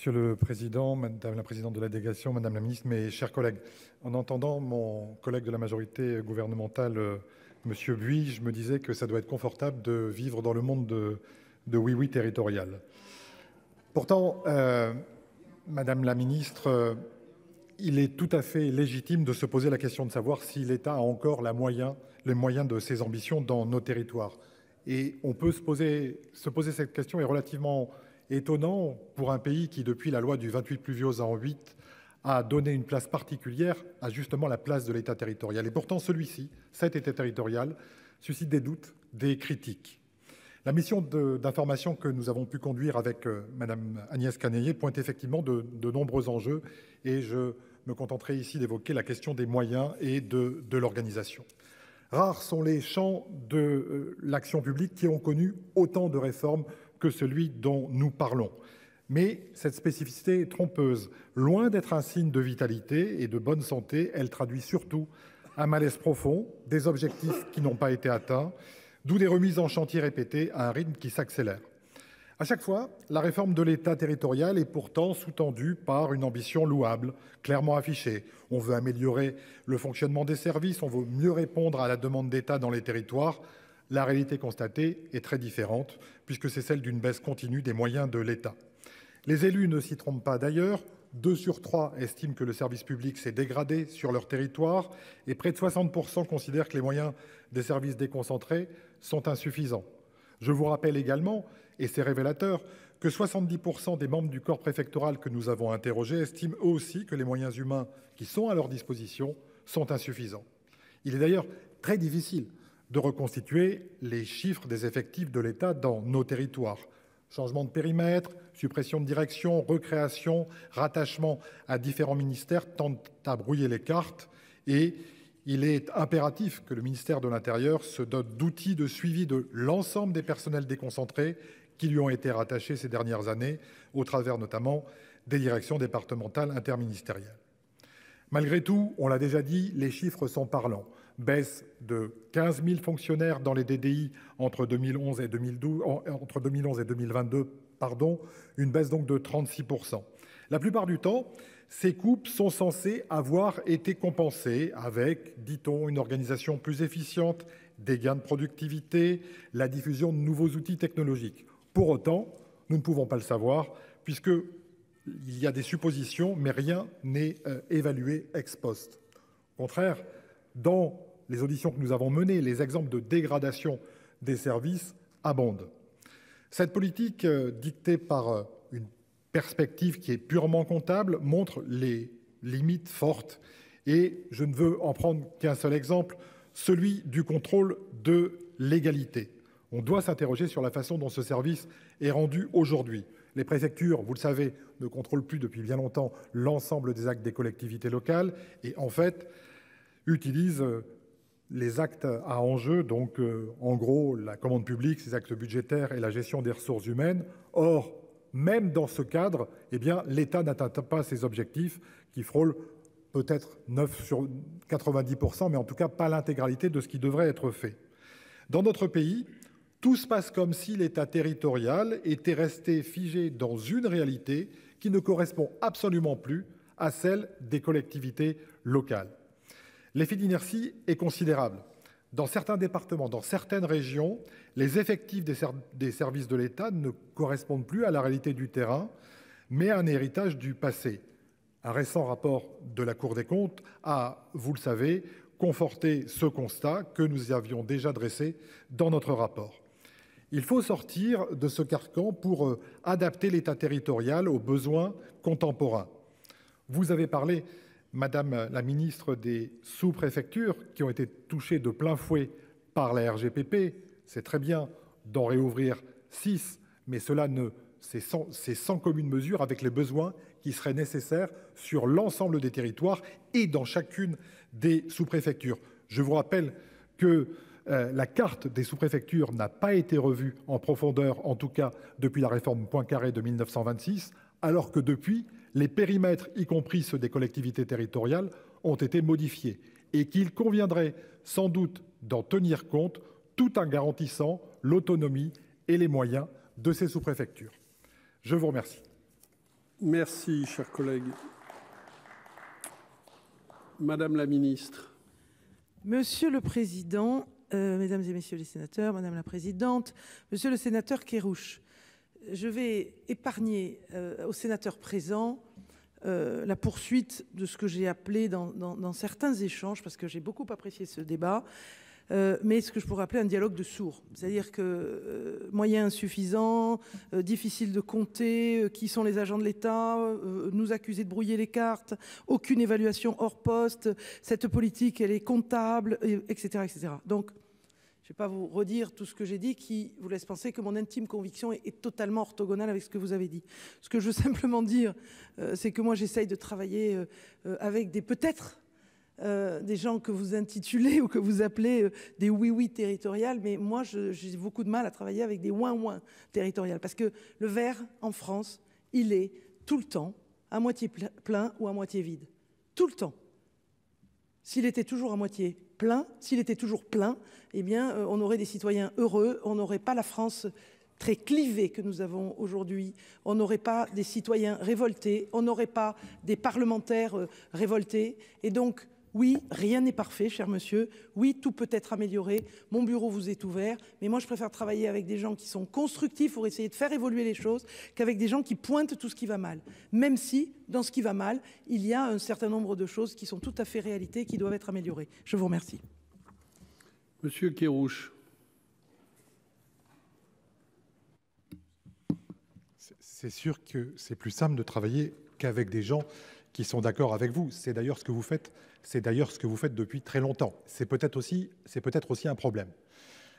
Monsieur le Président, Madame la Présidente de la délégation, Madame la Ministre, mes chers collègues, en entendant mon collègue de la majorité gouvernementale, Monsieur Buy, je me disais que ça doit être confortable de vivre dans le monde de oui-oui territorial. Pourtant, Madame la Ministre, il est tout à fait légitime de se poser la question de savoir si l'État a encore les moyens de ses ambitions dans nos territoires. Et on peut se poser cette question est relativement étonnant pour un pays qui, depuis la loi du 28 pluviôse en 8, a donné une place particulière à justement la place de l'État territorial. Et pourtant, celui-ci, cet État territorial, suscite des doutes, des critiques. La mission d'information que nous avons pu conduire avec Madame Agnès Canayer pointe effectivement de nombreux enjeux et je me contenterai ici d'évoquer la question des moyens et de l'organisation. Rares sont les champs de l'action publique qui ont connu autant de réformes que celui dont nous parlons. Mais cette spécificité est trompeuse. Loin d'être un signe de vitalité et de bonne santé, elle traduit surtout un malaise profond, des objectifs qui n'ont pas été atteints, d'où des remises en chantier répétées à un rythme qui s'accélère. À chaque fois, la réforme de l'État territorial est pourtant sous-tendue par une ambition louable, clairement affichée. On veut améliorer le fonctionnement des services, on veut mieux répondre à la demande d'État dans les territoires. La réalité constatée est très différente, puisque c'est celle d'une baisse continue des moyens de l'État. Les élus ne s'y trompent pas d'ailleurs. 2 sur 3 estiment que le service public s'est dégradé sur leur territoire et près de 60% considèrent que les moyens des services déconcentrés sont insuffisants. Je vous rappelle également, et c'est révélateur, que 70% des membres du corps préfectoral que nous avons interrogés estiment eux aussi que les moyens humains qui sont à leur disposition sont insuffisants. Il est d'ailleurs très difficile de reconstituer les chiffres des effectifs de l'État dans nos territoires. Changement de périmètre, suppression de direction, recréation, rattachement à différents ministères tendent à brouiller les cartes et il est impératif que le ministère de l'Intérieur se dote d'outils de suivi de l'ensemble des personnels déconcentrés qui lui ont été rattachés ces dernières années, au travers notamment des directions départementales interministérielles. Malgré tout, on l'a déjà dit, les chiffres sont parlants. Baisse de 15 000 fonctionnaires dans les DDI entre 2011 et 2022, une baisse donc de 36%. La plupart du temps, ces coupes sont censées avoir été compensées avec, dit-on, une organisation plus efficiente, des gains de productivité, la diffusion de nouveaux outils technologiques. Pour autant, nous ne pouvons pas le savoir puisque il y a des suppositions, mais rien n'est évalué ex post. Au contraire, dans les auditions que nous avons menées, les exemples de dégradation des services abondent. Cette politique dictée par une perspective qui est purement comptable montre les limites fortes et je ne veux en prendre qu'un seul exemple, celui du contrôle de légalité. On doit s'interroger sur la façon dont ce service est rendu aujourd'hui. Les préfectures, vous le savez, ne contrôlent plus depuis bien longtemps l'ensemble des actes des collectivités locales et en fait utilisent les actes à enjeu, donc en gros la commande publique, ses actes budgétaires et la gestion des ressources humaines. Or, même dans ce cadre, eh bien, l'État n'atteint pas ses objectifs qui frôlent peut-être 9 sur 90%, mais en tout cas pas l'intégralité de ce qui devrait être fait. Dans notre pays, tout se passe comme si l'État territorial était resté figé dans une réalité qui ne correspond absolument plus à celle des collectivités locales. L'effet d'inertie est considérable. Dans certains départements, dans certaines régions, les effectifs des services de l'État ne correspondent plus à la réalité du terrain, mais à un héritage du passé. Un récent rapport de la Cour des comptes a, vous le savez, conforté ce constat que nous avions déjà dressé dans notre rapport. Il faut sortir de ce carcan pour adapter l'État territorial aux besoins contemporains. Vous avez parlé, Madame la Ministre, des sous-préfectures qui ont été touchées de plein fouet par la RGPP. C'est très bien d'en réouvrir 6, mais c'est sans commune mesure avec les besoins qui seraient nécessaires sur l'ensemble des territoires et dans chacune des sous-préfectures. Je vous rappelle que la carte des sous-préfectures n'a pas été revue en profondeur, en tout cas depuis la réforme Poincaré de 1926, alors que depuis, les périmètres, y compris ceux des collectivités territoriales, ont été modifiés et qu'il conviendrait sans doute d'en tenir compte tout en garantissant l'autonomie et les moyens de ces sous-préfectures. Je vous remercie. Merci, cher collègue. Madame la ministre. Monsieur le président, mesdames et messieurs les sénateurs, madame la présidente, monsieur le sénateur Kerrouche, je vais épargner aux sénateurs présents la poursuite de ce que j'ai appelé dans certains échanges, parce que j'ai beaucoup apprécié ce débat, mais ce que je pourrais appeler un dialogue de sourds. C'est-à-dire que moyens insuffisants, difficile de compter, qui sont les agents de l'État, nous accuser de brouiller les cartes, aucune évaluation hors poste, cette politique elle est comptable, etc. etc. Donc je ne vais pas vous redire tout ce que j'ai dit qui vous laisse penser que mon intime conviction est totalement orthogonale avec ce que vous avez dit. Ce que je veux simplement dire, c'est que moi j'essaye de travailler avec des peut-être des gens que vous intitulez ou que vous appelez des oui-oui territoriales, mais moi j'ai beaucoup de mal à travailler avec des ouin-ouin territoriales, parce que le verre en France, il est tout le temps à moitié plein ou à moitié vide. Tout le temps. S'il était toujours à moitié plein, s'il était toujours plein, eh bien on aurait des citoyens heureux, on n'aurait pas la France très clivée que nous avons aujourd'hui, on n'aurait pas des citoyens révoltés, on n'aurait pas des parlementaires révoltés. Et donc oui, rien n'est parfait, cher monsieur. Oui, tout peut être amélioré. Mon bureau vous est ouvert. Mais moi, je préfère travailler avec des gens qui sont constructifs pour essayer de faire évoluer les choses qu'avec des gens qui pointent tout ce qui va mal. Même si, dans ce qui va mal, il y a un certain nombre de choses qui sont tout à fait réalité et qui doivent être améliorées. Je vous remercie. Monsieur Kerrouche. C'est sûr que c'est plus simple de travailler qu'avec des gens qui sont d'accord avec vous. C'est d'ailleurs ce que vous faites. C'est d'ailleurs ce que vous faites depuis très longtemps. C'est peut-être aussi un problème.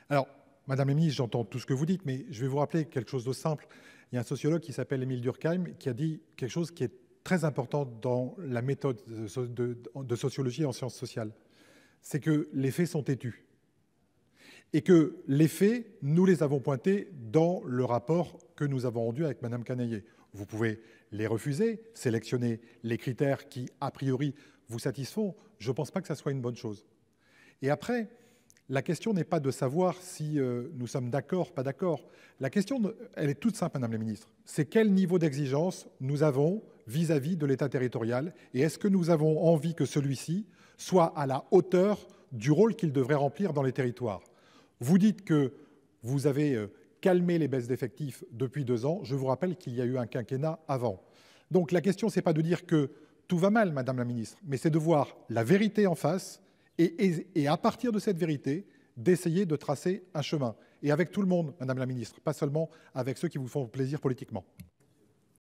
Alors, Madame la ministre, j'entends tout ce que vous dites, mais je vais vous rappeler quelque chose de simple. Il y a un sociologue qui s'appelle Émile Durkheim qui a dit quelque chose qui est très important dans la méthode de sociologie en sciences sociales. C'est que les faits sont têtus. Et que les faits, nous les avons pointés dans le rapport que nous avons rendu avec Madame Canayer. Vous pouvez les refuser, sélectionner les critères qui, a priori, vous satisfont. Je ne pense pas que ça soit une bonne chose. Et après, la question n'est pas de savoir si nous sommes d'accord, pas d'accord. La question, elle est toute simple, Madame la ministre. C'est quel niveau d'exigence nous avons vis-à-vis de l'État territorial, et est-ce que nous avons envie que celui-ci soit à la hauteur du rôle qu'il devrait remplir dans les territoires. Vous dites que vous avez calmé les baisses d'effectifs depuis 2 ans. Je vous rappelle qu'il y a eu un quinquennat avant. Donc la question, ce n'est pas de dire que tout va mal, Madame la ministre, mais c'est de voir la vérité en face et à partir de cette vérité, d'essayer de tracer un chemin. Et avec tout le monde, Madame la ministre, pas seulement avec ceux qui vous font plaisir politiquement.